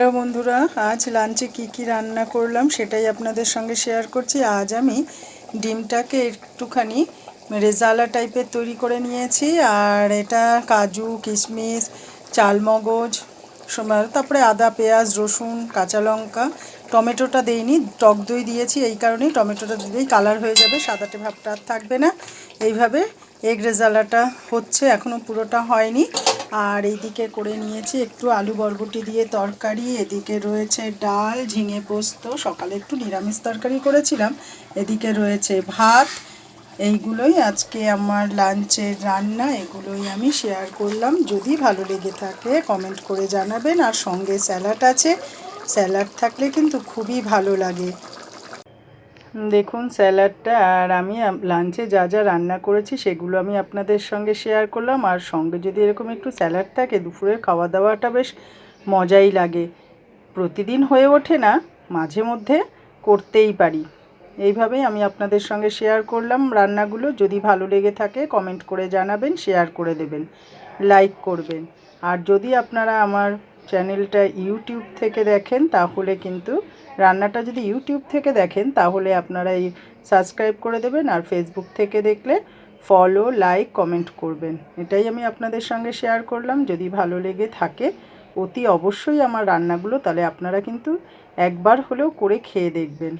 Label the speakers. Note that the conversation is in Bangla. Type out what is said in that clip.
Speaker 1: হ্যালো বন্ধুরা, আজ লাঞ্চে কি রান্না করলাম সেটাই আপনাদের সঙ্গে শেয়ার করছি। আজ আমি ডিমটাকে একটুখানি রেজালা টাইপের তৈরি করে নিয়েছি। আর এটা কাজু, কিশমিশ, চালমগজ, তারপরে আদা, পেঁয়াজ, রসুন, কাঁচা লঙ্কা, টমেটোটা দেইনি, টক দই দিয়েছি। এই কারণেই টমেটোটা দিলেই কালার হয়ে যাবে, সাদাটে ভাবটা আর থাকবে না। এইভাবে এগ রেজালাটা হচ্ছে, এখনও পুরোটা হয়নি। আর এইদিকে করে নিয়েছি একটু আলু বরবটি দিয়ে তরকারি, এদিকে রয়েছে ডাল, ঝিঙে পোস্ত, সকালে একটু নিরামিষ তরকারি করেছিলাম, এদিকে রয়েছে ভাত। এইগুলোই আজকে আমার লাঞ্চের রান্না, এগুলোই আমি শেয়ার করলাম। যদি ভালো লেগে থাকে কমেন্ট করে জানাবেন। আর সঙ্গে স্যালাড আছে, স্যালাড থাকলে কিন্তু খুবই ভালো লাগে। দেখুন স্যালাডটা। আর আমি লাঞ্চে যা যা রান্না করেছি সেগুলো আমি আপনাদের সঙ্গে শেয়ার করলাম। আর সঙ্গে যদি এরকম একটু স্যালাড থাকে, দুপুরের খাওয়া দাওয়াটা বেশ মজাই লাগে। প্রতিদিন হয়ে ওঠে না, মাঝে মধ্যে করতেই পারি। এইভাবেই আমি আপনাদের সঙ্গে শেয়ার করলাম রান্নাগুলো। যদি ভালো লেগে থাকে কমেন্ট করে জানাবেন, শেয়ার করে দেবেন, লাইক করবেন। আর যদি আপনারা আমার চ্যানেলটা ইউটিউব থেকে দেখেন তাহলে কিন্তু রান্নাটা যদি ইউটিউব থেকে দেখেন তাহলে আপনারা এই সাবস্ক্রাইব করে দেবেন। আর ফেসবুক থেকে দেখলে ফলো, লাইক, কমেন্ট করবেন। এটাই আমি আপনাদের সঙ্গে শেয়ার করলাম। যদি ভালো লেগে থাকে অতি অবশ্যই আমার রান্নাগুলো, তাহলে আপনারা কিন্তু একবার হলেও করে খেয়ে দেখবেন।